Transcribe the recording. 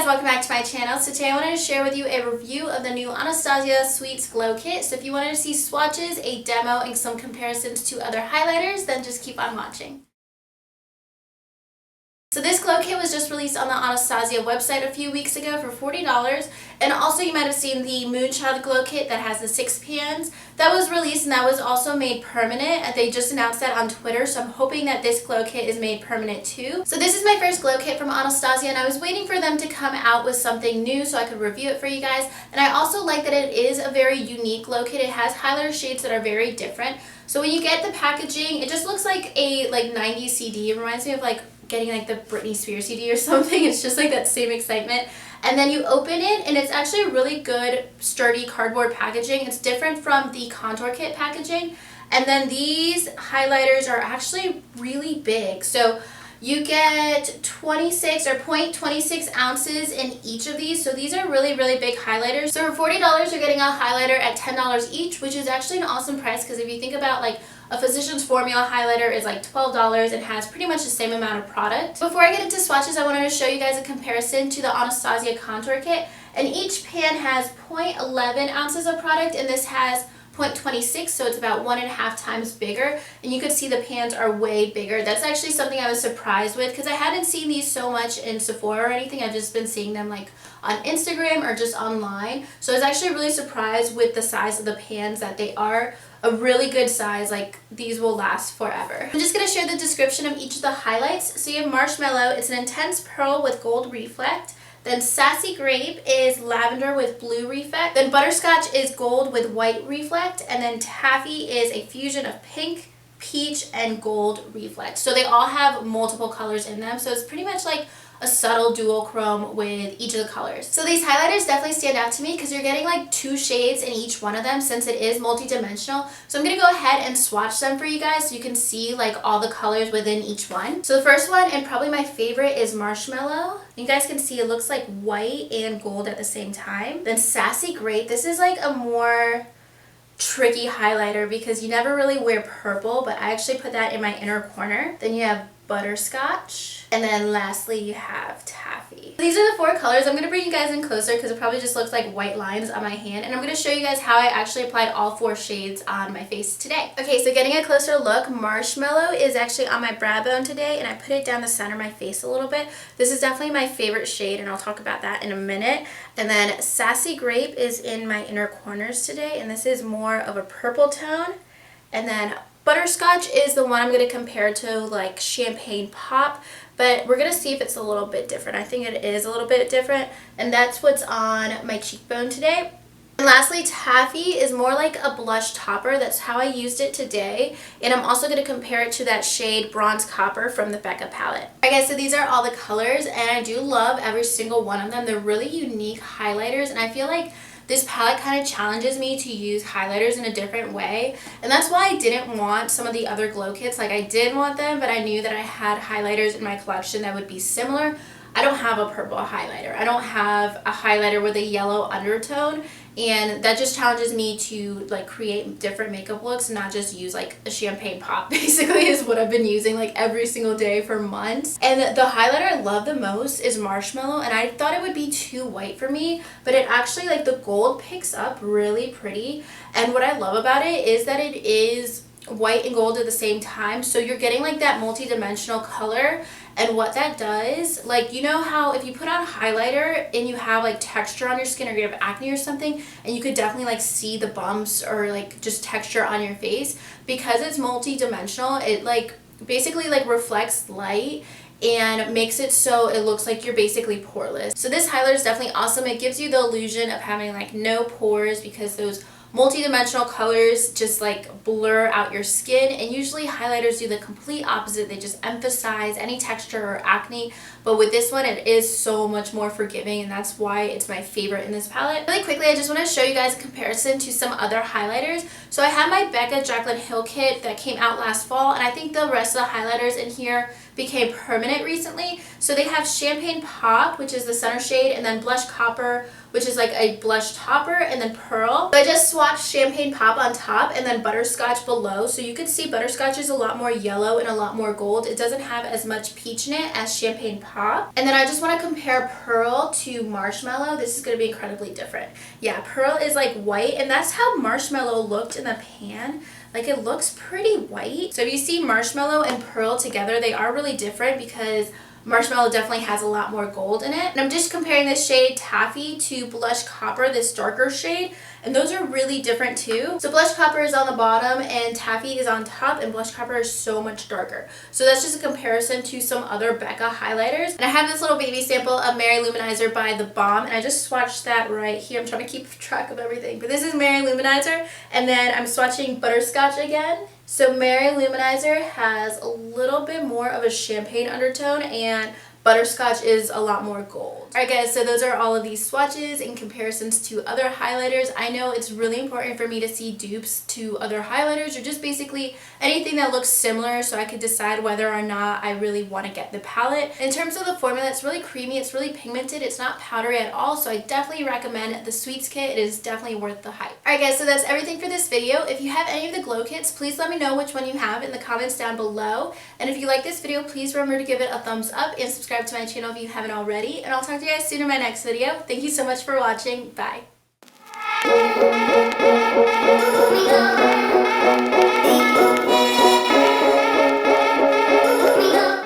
guys, welcome back to my channel. So today I wanted to share with you a review of the new Anastasia Sweets Glow Kit. So if you wanted to see swatches, a demo, and some comparisons to other highlighters, then just keep on watching. So this glow kit was just released on the Anastasia website a few weeks ago for $40. And also you might have seen the Moonchild glow kit that has the 6 pans. That was released and that was also made permanent. And they just announced that on Twitter. So I'm hoping that this glow kit is made permanent too. So this is my first glow kit from Anastasia and I was waiting for them to come out with something new so I could review it for you guys. And I also like that it is a very unique glow kit. It has highlighter shades that are very different. So when you get the packaging, it just looks like a 90s CD. It reminds me of getting the Britney Spears CD or something. It's just that same excitement. And then you open it and it's actually a really good sturdy cardboard packaging. It's different from the contour kit packaging. And then these highlighters are actually really big. So you get 26 or 0.26 ounces in each of these. So these are really, really big highlighters. So for $40, you're getting a highlighter at $10 each, which is actually an awesome price because if you think about a Physicians Formula highlighter is $12 and has pretty much the same amount of product. Before I get into swatches, I wanted to show you guys a comparison to the Anastasia Contour Kit. And each pan has 0.11 ounces of product and this has 0.26, so it's about 1.5 times bigger, and you could see the pans are way bigger. That's actually something I was surprised with because I hadn't seen these so much in Sephora or anything. I've just been seeing them on Instagram or just online. So I was actually really surprised with the size of the pans, that they are a really good size. These will last forever. I'm just going to share the description of each of the highlights. So you have Marshmallow, it's an intense pearl with gold reflect. Then Sassy Grape is lavender with blue reflect. Then Butterscotch is gold with white reflect. And then Taffy is a fusion of pink, peach, and gold reflect. So they all have multiple colors in them. So it's pretty much like a subtle dual chrome with each of the colors. So these highlighters definitely stand out to me because you're getting 2 shades in each one of them since it is multi-dimensional. So I'm going to go ahead and swatch them for you guys so you can see all the colors within each one. So the first one, and probably my favorite, is Marshmallow. You guys can see it looks like white and gold at the same time. Then Sassy Grape, this is a more tricky highlighter because you never really wear purple, but I actually put that in my inner corner. Then you have Butterscotch. And then lastly you have Taffy. These are the 4 colors. I'm going to bring you guys in closer because it probably just looks like white lines on my hand. And I'm going to show you guys how I actually applied all 4 shades on my face today. Okay, so getting a closer look, Marshmallow is actually on my brow bone today and I put it down the center of my face a little bit. This is definitely my favorite shade and I'll talk about that in a minute. And then Sassy Grape is in my inner corners today and this is more of a purple tone. And then Butterscotch is the one I'm going to compare to Champagne Pop, but we're going to see if it's a little bit different. I think it is a little bit different, and that's what's on my cheekbone today. And lastly, Taffy is more like a blush topper. That's how I used it today. And I'm also going to compare it to that shade Bronze Copper from the Becca palette. Alright guys, so these are all the colors, and I do love every single one of them. They're really unique highlighters, and I feel like this palette kind of challenges me to use highlighters in a different way, and that's why I didn't want some of the other glow kits. I did want them, but I knew that I had highlighters in my collection that would be similar. I don't have a purple highlighter. I don't have a highlighter with a yellow undertone, and that just challenges me to create different makeup looks and not just use a Champagne Pop basically is what I've been using every single day for months. And the highlighter I love the most is Marshmallow, and I thought it would be too white for me, but it actually the gold picks up really pretty. And what I love about it is that it is white and gold at the same time, so you're getting that multi-dimensional color. And what that does, you know how if you put on highlighter and you have texture on your skin or you have acne or something, and you could definitely see the bumps or just texture on your face, because it's multi-dimensional, it basically reflects light and makes it so it looks like you're basically poreless. So this highlighter is definitely awesome. It gives you the illusion of having no pores because those multi-dimensional colors just blur out your skin, and usually highlighters do the complete opposite. They just emphasize any texture or acne, but with this one it is so much more forgiving, and that's why it's my favorite in this palette. Really quickly, I just want to show you guys a comparison to some other highlighters. So I have my Becca Jaclyn Hill kit that came out last fall, and I think the rest of the highlighters in here became permanent recently. So they have Champagne Pop, which is the center shade, and then Blush Copper, which is like a blush topper, and then Pearl. So I just swatched Champagne Pop on top and then Butterscotch below. So you can see Butterscotch is a lot more yellow and a lot more gold. It doesn't have as much peach in it as Champagne Pop. And then I just want to compare Pearl to Marshmallow. This is going to be incredibly different. Yeah, Pearl is like white, and that's how Marshmallow looked in the pan. Like, it looks pretty white. So if you see Marshmallow and Pearl together, they are really different because Marshmallow definitely has a lot more gold in it. And I'm just comparing this shade Taffy to Blush Copper, this darker shade. And those are really different too. So Blush Copper is on the bottom and Taffy is on top, and Blush Copper is so much darker. So that's just a comparison to some other Becca highlighters. And I have this little baby sample of Mary Luminizer by The Balm, and I just swatched that right here. I'm trying to keep track of everything. But this is Mary Luminizer, and then I'm swatching Butterscotch again. So Mary Luminizer has a little bit more of a champagne undertone, and Butterscotch is a lot more gold. Alright guys, so those are all of these swatches in comparisons to other highlighters. I know it's really important for me to see dupes to other highlighters, or just basically anything that looks similar, so I could decide whether or not I really want to get the palette. In terms of the formula, it's really creamy, it's really pigmented, it's not powdery at all, so I definitely recommend the Sweets kit. It is definitely worth the hype. Alright guys, so that's everything for this video. If you have any of the glow kits, please let me know which one you have in the comments down below. And if you like this video, please remember to give it a thumbs up and subscribe to my channel if you haven't already. And I'll talk to you guys soon in my next video. Thank you so much for watching. Bye.